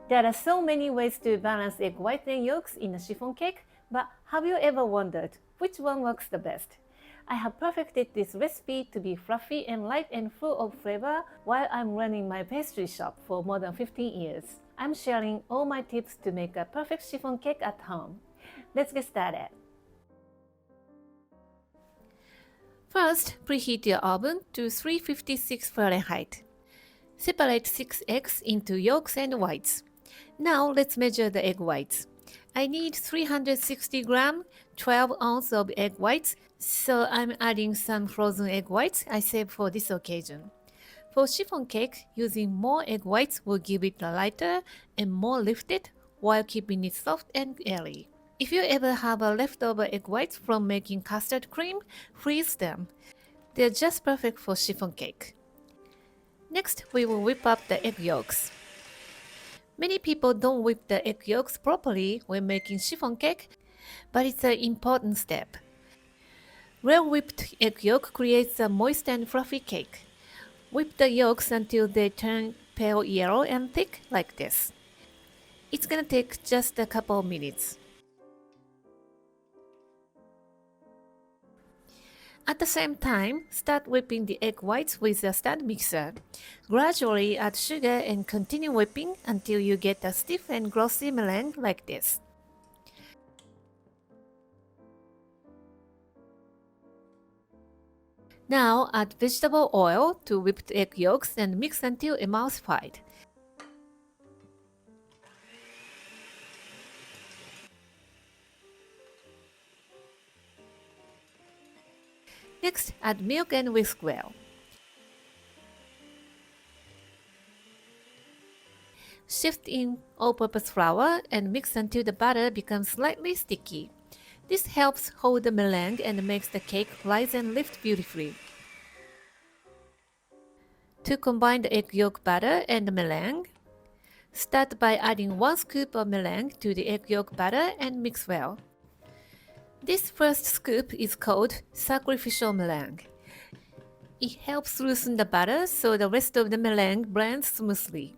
There are so many ways to balance egg white and yolks in a chiffon cake, but have you ever wondered which one works the best? I have perfected this recipe to be fluffy and light and full of flavor while I'm running my pastry shop for more than 15 years. I'm sharing all my tips to make a perfect chiffon cake at home. Let's get started. First, preheat your oven to 356 Fahrenheit. Separate 6 eggs into yolks and whites. Now let's measure the egg whites. I need 360 gram, 12 ounces of egg whites, so I'm adding some frozen egg whites I saved for this occasion. For chiffon cake, using more egg whites will give it a lighter and more lifted while keeping it soft and airy. If you ever have a leftover egg whites from making custard cream, freeze them. They're just perfect for chiffon cake. Next, we will whip up the egg yolks. Many people don't whip the egg yolks properly when making chiffon cake, but it's an important step. Well whipped egg yolk creates a moist and fluffy cake. Whip the yolks until they turn pale yellow and thick like this. It's gonna take just a couple of minutes. At the same time, start whipping the egg whites with a stand mixer. Gradually add sugar and continue whipping until you get a stiff and glossy meringue like this. Now add vegetable oil to whipped egg yolks and mix until emulsified. Next, add milk and whisk well. Shift in all-purpose flour and mix until the batter becomes slightly sticky. This helps hold the meringue and makes the cake rise and lift beautifully. To combine the egg yolk batter and the meringue, start by adding 1 scoop of meringue to the egg yolk batter and mix well. This first scoop is called sacrificial meringue. It helps loosen the batter so the rest of the meringue blends smoothly.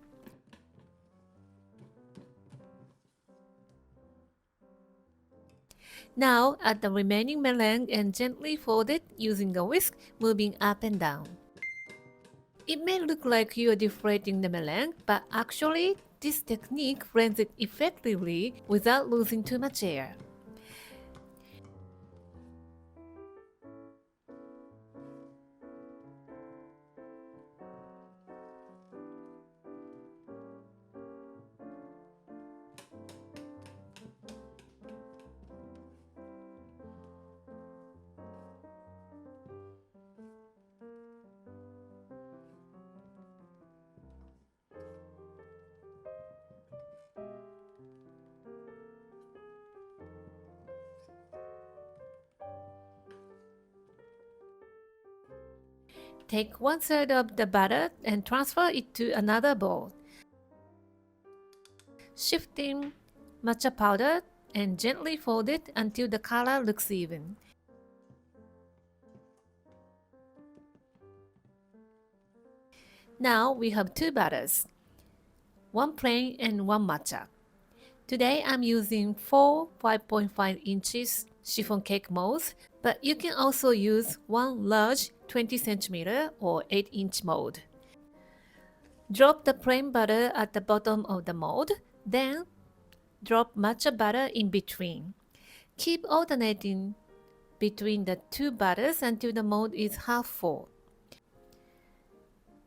Now add the remaining meringue and gently fold it using a whisk, moving up and down. It may look like you are deflating the meringue, but actually, this technique blends it effectively without losing too much air. Take 1/3 of the batter and transfer it to another bowl. Shift in matcha powder and gently fold it until the color looks even. Now we have 2 batters, one plain and one matcha. Today I'm using 4 5.5 inches chiffon cake molds, but you can also use one large 20 cm or 8-inch mold. Drop the plain butter at the bottom of the mold, then drop matcha butter in between. Keep alternating between the 2 butters until the mold is half full.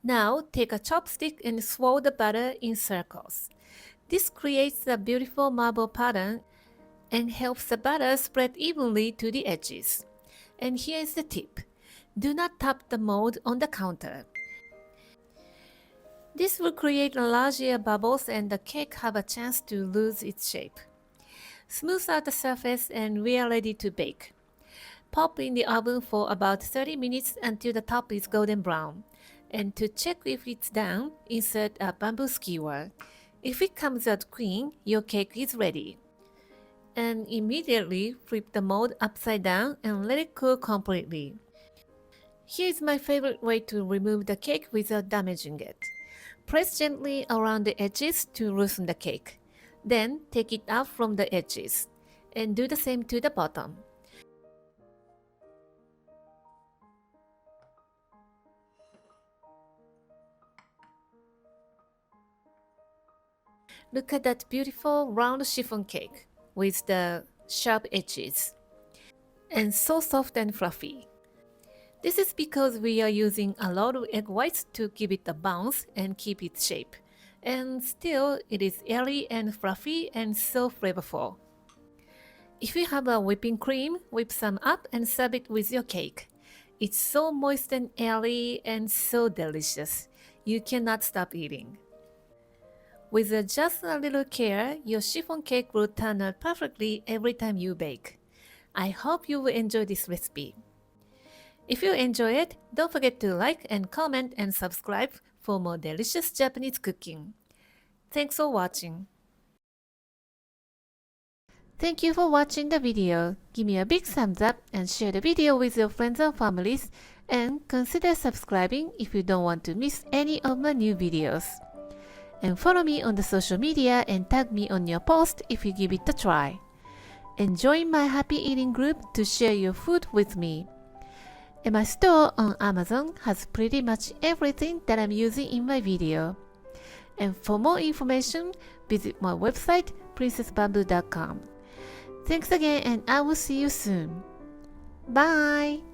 Now take a chopstick and swirl the butter in circles. This creates a beautiful marble pattern and helps the butter spread evenly to the edges. And here is the tip. Do not tap the mold on the counter. This will create large air bubbles and the cake have a chance to lose its shape. Smooth out the surface and we are ready to bake. Pop in the oven for about 30 minutes until the top is golden brown. And to check if it's done, insert a bamboo skewer. If it comes out clean, your cake is ready. And immediately flip the mold upside down and let it cool completely. Here is my favorite way to remove the cake without damaging it. Press gently around the edges to loosen the cake. Then take it out from the edges and do the same to the bottom. Look at that beautiful round chiffon cake with the sharp edges and so soft and fluffy. This is because we are using a lot of egg whites to give it a bounce and keep its shape. And still, it is airy and fluffy and so flavorful. If you have a whipping cream, whip some up and serve it with your cake. It's so moist and airy and so delicious. You cannot stop eating. With just a little care, your chiffon cake will turn out perfectly every time you bake. I hope you will enjoy this recipe. If you enjoy it, don't forget to like and comment and subscribe for more delicious Japanese cooking. Thanks for watching. Thank you for watching the video. Give me a big thumbs up and share the video with your friends and families, and consider subscribing if you don't want to miss any of my new videos. And follow me on the social media and tag me on your post if you give it a try. And join my happy eating group to share your food with me. And my store on Amazon has pretty much everything that I'm using in my video. And for more information, visit my website, princessbamboo.com. Thanks again, and I will see you soon. Bye!